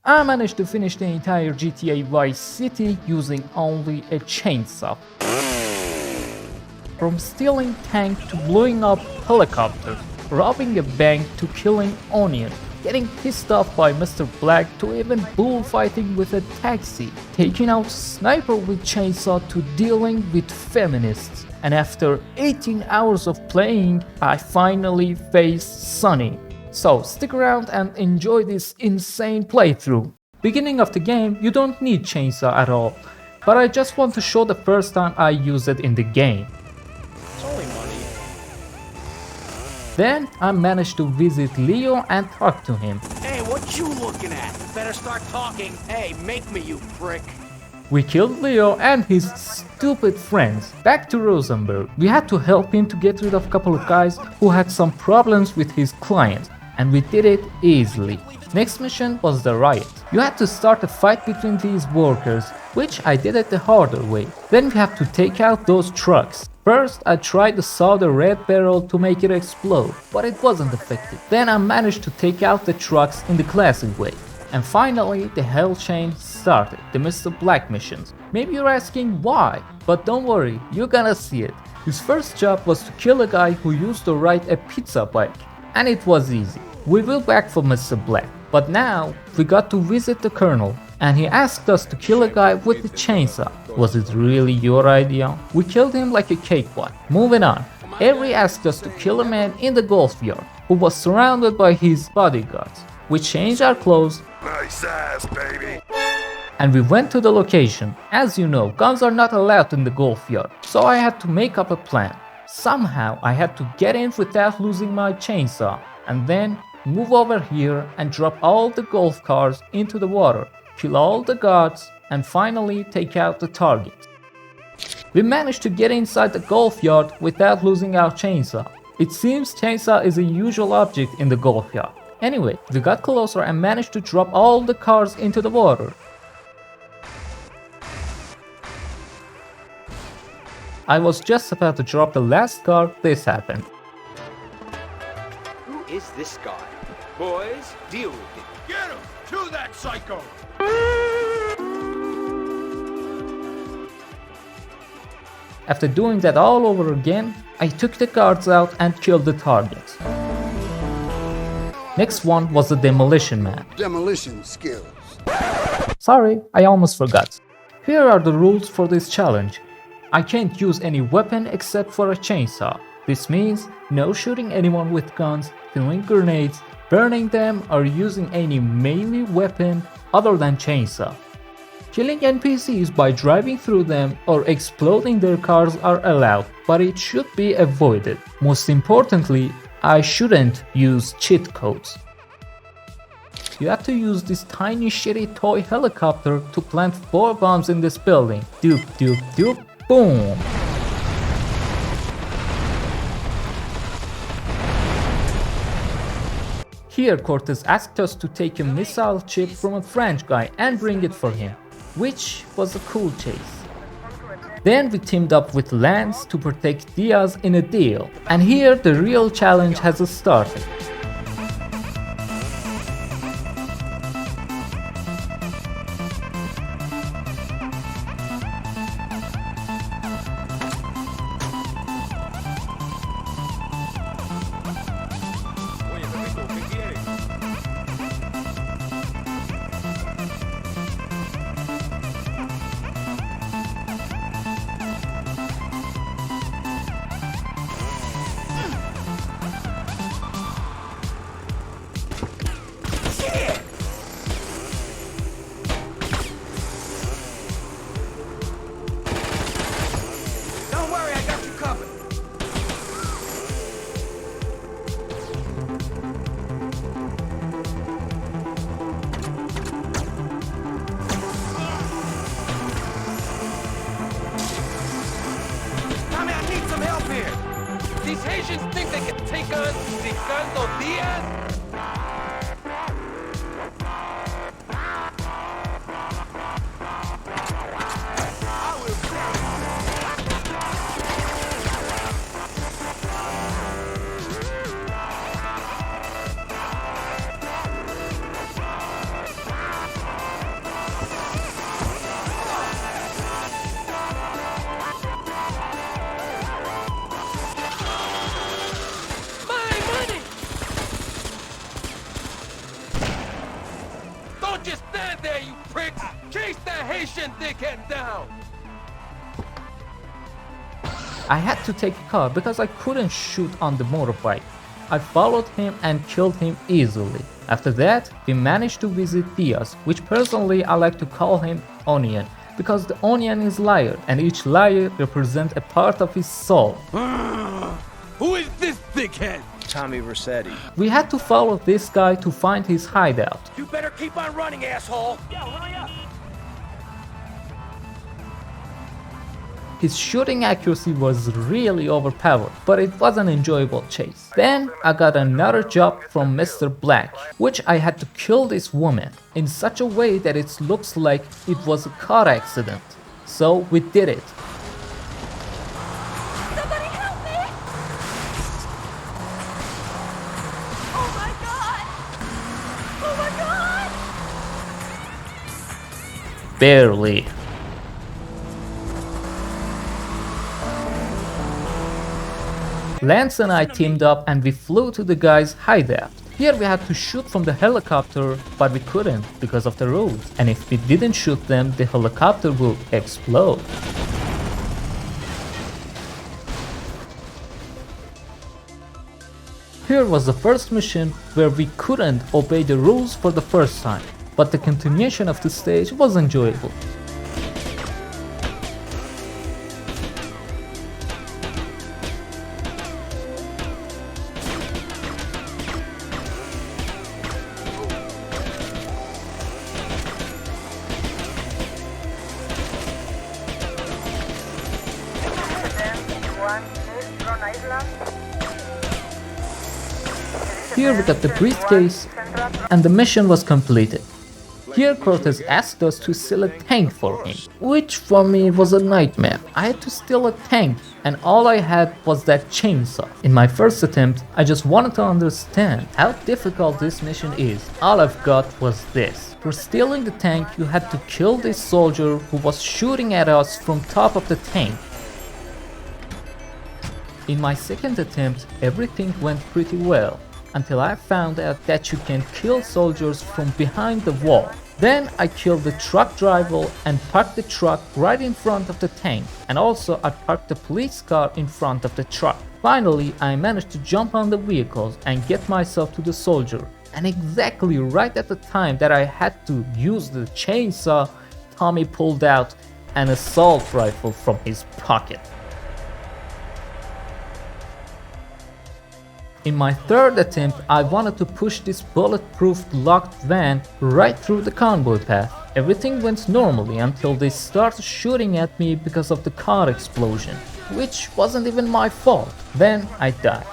I managed to finish the entire GTA Vice City using only a chainsaw. From stealing tanks to blowing up helicopters, robbing a bank to killing onions, getting pissed off by Mr. Black to even bullfighting with a taxi, taking out sniper with chainsaw to dealing with feminists. And after 18 hours of playing, I finally faced Sunny. So stick around and enjoy this insane playthrough. Beginning of the game, you don't need chainsaw at all, but I just want to show the first time I used it in the game. It's only money. Then I managed to visit Leo and talk to him. Hey, what you looking at? Better start talking. Hey, make me, you prick. We killed Leo and his stupid friends. Back to Rosenberg. We had to help him to get rid of a couple of guys who had some problems with his client, and we did it easily. Next mission was the riot. You had to start a fight between these workers, which I did it the harder way. Then we had to take out those trucks. First, I tried to saw the red barrel to make it explode, but it wasn't effective. Then I managed to take out the trucks in the classic way. And finally, the Hell Chain started, the Mr. Black missions. Maybe you're asking why, but don't worry, you're gonna see it. His first job was to kill a guy who used to ride a pizza bike, and it was easy. We will back for Mr. Black, but now we got to visit the Colonel, and he asked us to kill a guy with a chainsaw. Was it really your idea? We killed him like a cakewalk. Moving on, Avery asked us to kill a man in the golf yard who was surrounded by his bodyguards. We changed our clothes. Nice ass, baby. And we went to the location. As you know, guns are not allowed in the golf yard, so I had to make up a plan. Somehow I had to get in without losing my chainsaw, and then move over here and drop all the golf cars into the water, kill all the guards, and finally take out the target. We managed to get inside the golf yard without losing our chainsaw. It seems chainsaw is a usual object in the golf yard. Anyway, we got closer and managed to drop all the cars into the water. I was just about to drop the last car, this happened. Who is this guy? Boys, deal with it. Get him! To that psycho! After doing that all over again, I took the guards out and killed the target. Next one was the Demolition Man. Demolition skills. Sorry, I almost forgot. Here are the rules for this challenge. I can't use any weapon except for a chainsaw. This means no shooting anyone with guns, throwing grenades, burning them, or using any melee weapon other than chainsaw. Killing NPCs by driving through them or exploding their cars are allowed, but it should be avoided. Most importantly, I shouldn't use cheat codes. You have to use this tiny shitty toy helicopter to plant 4 bombs in this building. Doop doop doop, boom! Here Cortez asked us to take a missile chip from a French guy and bring it for him, which was a cool chase. Then we teamed up with Lance to protect Diaz in a deal, and here the real challenge has started. Don't worry, I got you covered. Tommy, I need some help here. These Haitians think they can take us Ricardo Diaz? Don't just stand there, you pricks! Chase that Haitian dickhead down! I had to take a car because I couldn't shoot on the motorbike. I followed him and killed him easily. After that, we managed to visit Diaz, which personally I like to call him Onion, because the onion is layer and each layer represents a part of his soul. Who is this dickhead? Tommy Rossetti. We had to follow this guy to find his hideout. You better keep on running, asshole! His shooting accuracy was really overpowered, but it was an enjoyable chase. Then I got another job from Mr. Black, which I had to kill this woman in such a way that it looks like it was a car accident. So we did it. Somebody help me! Oh my god! Oh my god! Barely. Lance and I teamed up and we flew to the guy's hideout. Here we had to shoot from the helicopter, but we couldn't because of the rules. And if we didn't shoot them, the helicopter would explode. Here was the first mission where we couldn't obey the rules for the first time, but the continuation of the stage was enjoyable. Here we got the briefcase and the mission was completed. Here Cortez asked us to steal a tank for him, which for me was a nightmare. I had to steal a tank and all I had was that chainsaw. In my first attempt, I just wanted to understand how difficult this mission is. All I've got was this. For stealing the tank, you had to kill this soldier who was shooting at us from top of the tank. In my second attempt, everything went pretty well, until I found out that you can kill soldiers from behind the wall. Then I killed the truck driver and parked the truck right in front of the tank, and also I parked the police car in front of the truck. Finally, I managed to jump on the vehicles and get myself to the soldier, and exactly right at the time that I had to use the chainsaw, Tommy pulled out an assault rifle from his pocket. In my third attempt, I wanted to push this bulletproof locked van right through the convoy path. Everything went normally until they started shooting at me because of the car explosion, which wasn't even my fault. Then I died.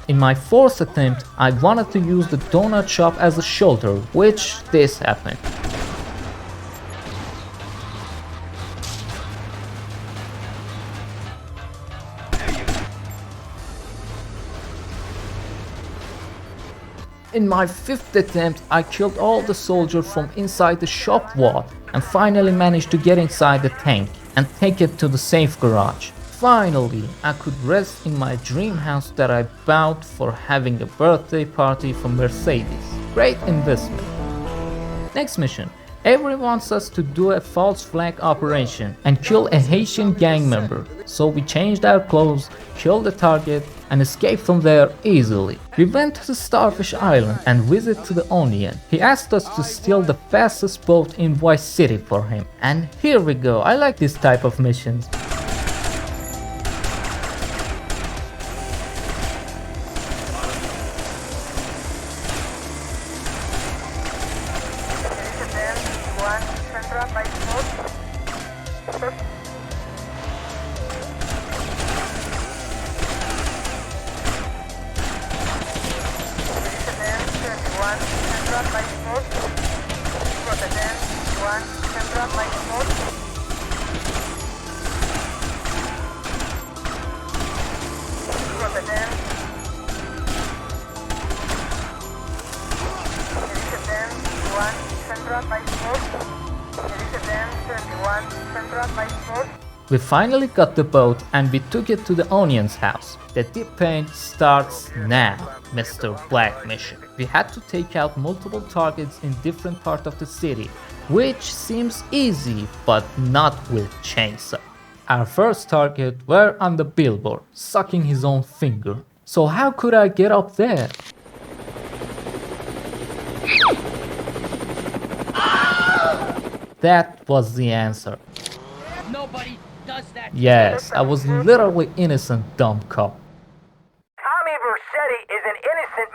In my fourth attempt, I wanted to use the donut shop as a shelter, which this happened. In my fifth attempt, I killed all the soldiers from inside the shop wall and finally managed to get inside the tank and take it to the safe garage. Finally, I could rest in my dream house that I bought for having a birthday party for Mercedes. Great investment. Next mission. Avery wants us to do a false flag operation and kill a Haitian gang member. So we changed our clothes, killed the target, and escaped from there easily. We went to the Starfish Island and visited the Onion. He asked us to steal the fastest boat in Vice City for him. And here we go, I like this type of missions. We finally got the boat and we took it to the Onion's house. The deep paint starts now, Mr. Black mission. We had to take out multiple targets in different parts of the city, which seems easy, but not with chainsaw. Our first target were on the billboard, sucking his own finger. So how could I get up there? That was the answer. Nobody does that. Yes, I was literally innocent, dumb cop. Tommy Vercetti is an innocent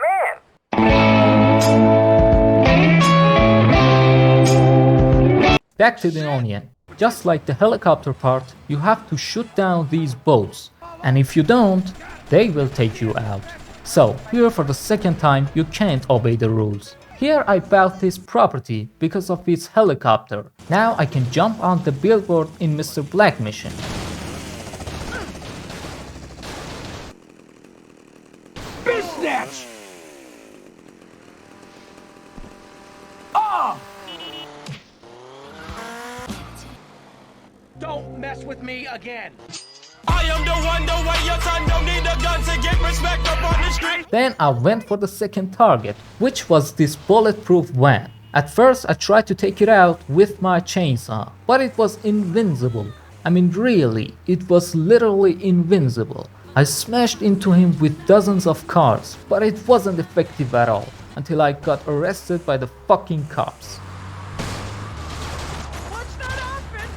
man. Back to the Onion. Just like the helicopter part, you have to shoot down these boats. And if you don't, they will take you out. So, here for the second time, you can't obey the rules. Here I bought this property because of its helicopter. Now I can jump on the billboard in Mr. Black mission. Snatch! Don't mess with me again. I am the one, the way your son don't need a gun to get respect up on the street. Then I went for the second target, which was this bulletproof van. At first I tried to take it out with my chainsaw, but it was invincible. I mean really, it was literally invincible. I smashed into him with dozens of cars, but it wasn't effective at all, until I got arrested by the fucking cops. Watch that outfit!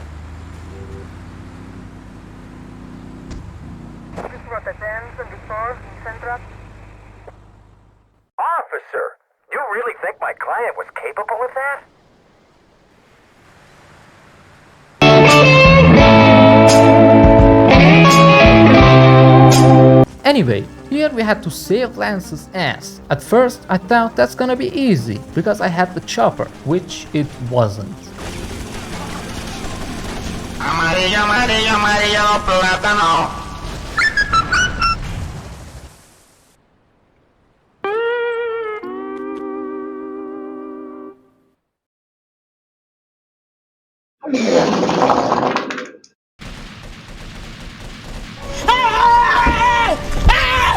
Officer, you really think my client was capable of that? Anyway, here we had to save Lance's ass. At first I thought that's gonna be easy, because I had the chopper, which it wasn't. Amarillo, amarillo, amarillo, plátano.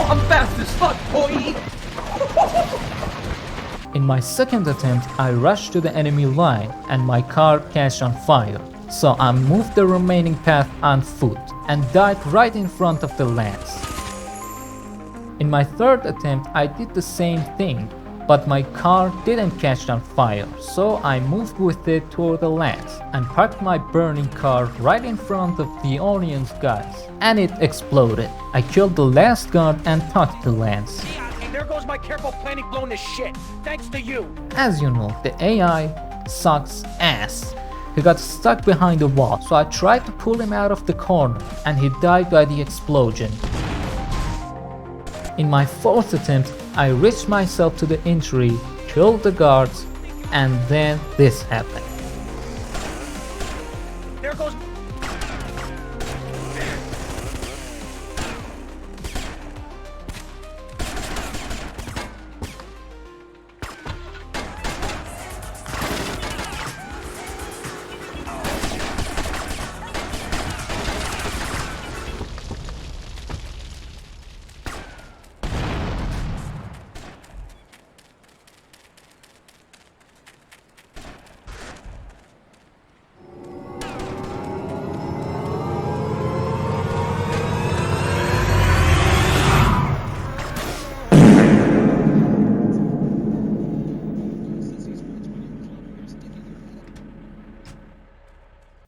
I'm fast as fuck, boy. In my second attempt, I rushed to the enemy line and my car catched on fire. So I moved the remaining path on foot and died right in front of the Lance. In my third attempt, I did the same thing, but my car didn't catch on fire, so I moved with it toward the Lance and parked my burning car right in front of the Onion's guys, and it exploded. I killed the last guard and took the Lance. There goes my careful planning blown to shit. Thanks to you. As you know, the AI sucks ass. He got stuck behind a wall, so I tried to pull him out of the corner, and he died by the explosion. In my fourth attempt, I reached myself to the entry, killed the guards, and then this happened. There goes.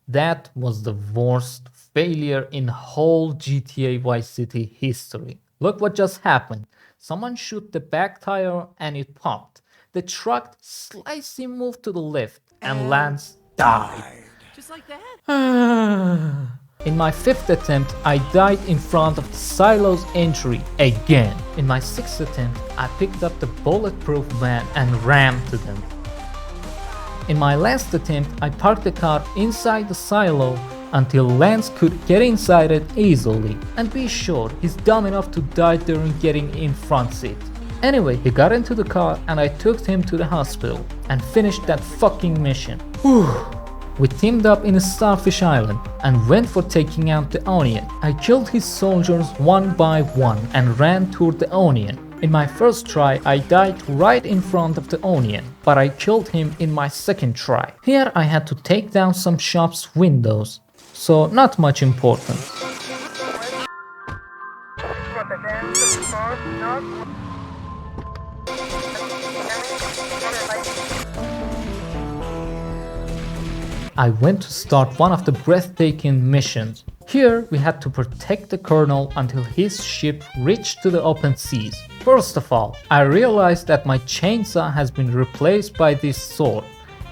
That was the worst failure in whole GTA Vice City history. Look what just happened. Someone shoot the back tire and it popped. The truck slightly moved to the left and Lance died. Just like that? In my fifth attempt, I died in front of the silo's entry again. In my sixth attempt, I picked up the bulletproof van and rammed to them. In my last attempt, I parked the car inside the silo until Lance could get inside it easily, and be sure he's dumb enough to die during getting in front seat. Anyway, he got into the car and I took him to the hospital and finished that fucking mission. Whew. We teamed up in a Starfish Island and went for taking out the Onion. I killed his soldiers one by one and ran toward the Onion. In my first try, I died right in front of the Onion, but I killed him in my second try. Here I had to take down some shops' windows, so not much important. I went to start one of the breathtaking missions. Here we had to protect the colonel until his ship reached to the open seas. First of all, I realized that my chainsaw has been replaced by this sword.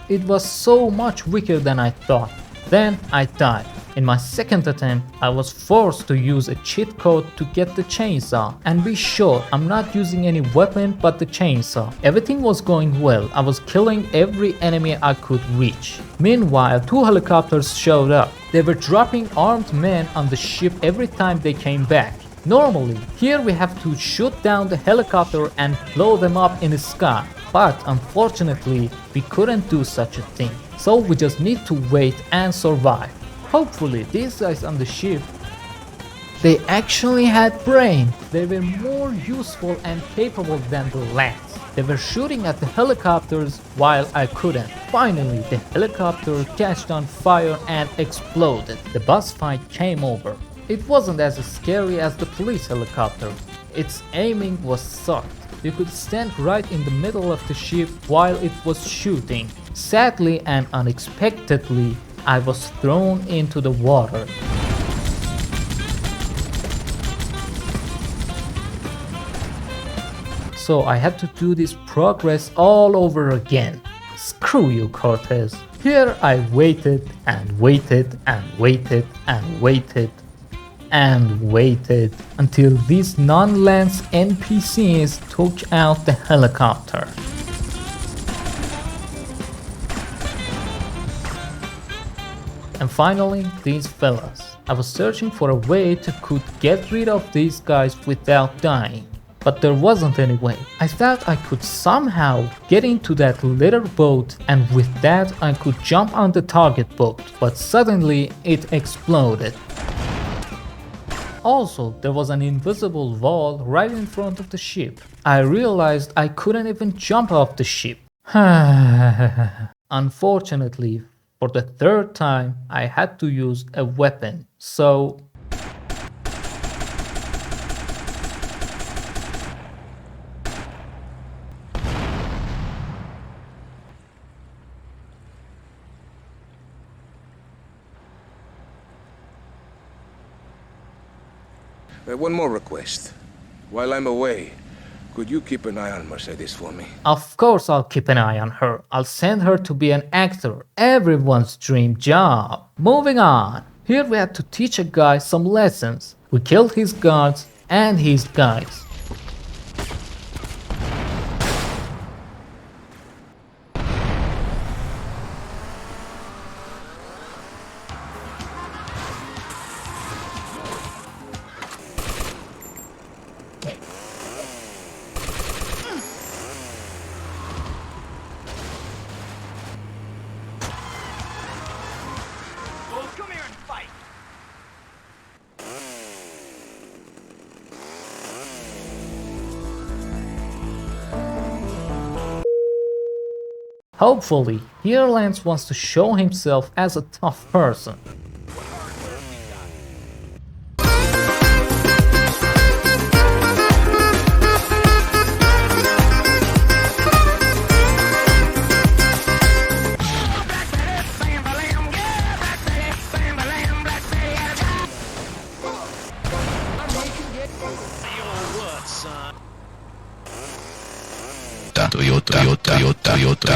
It was so much weaker than I thought. Then I died. In my second attempt, I was forced to use a cheat code to get the chainsaw. And be sure, I'm not using any weapon but the chainsaw. Everything was going well. I was killing every enemy I could reach. Meanwhile, 2 helicopters showed up. They were dropping armed men on the ship every time they came back. Normally, here we have to shoot down the helicopter and blow them up in the sky. But unfortunately, we couldn't do such a thing. So we just need to wait and survive. Hopefully, these guys on the ship, they actually had brain. They were more useful and capable than the lads. They were shooting at the helicopters while I couldn't. Finally, the helicopter catched on fire and exploded. The boss fight came over. It wasn't as scary as the police helicopter. Its aiming was soft. You could stand right in the middle of the ship while it was shooting. Sadly and unexpectedly, I was thrown into the water. So I had to do this progress all over again. Screw you, Cortez. Here I waited and waited and waited and waited and waited until these non-lance NPCs took out the helicopter. And finally, these fellas. I was searching for a way to could get rid of these guys without dying, but there wasn't any way. I thought I could somehow get into that little boat, and with that I could jump on the target boat, but suddenly it exploded. Also, there was an invisible wall right in front of the ship. I realized I couldn't even jump off the ship. Unfortunately, for the third time, I had to use a weapon, so... One more request. While I'm away, could you keep an eye on Mercedes for me? Of course I'll keep an eye on her. I'll send her to be an actor. Everyone's dream job. Moving on. Here we had to teach a guy some lessons. We killed his guards and his guys. Come here and fight. Hopefully, here Lance wants to show himself as a tough person. Toyota.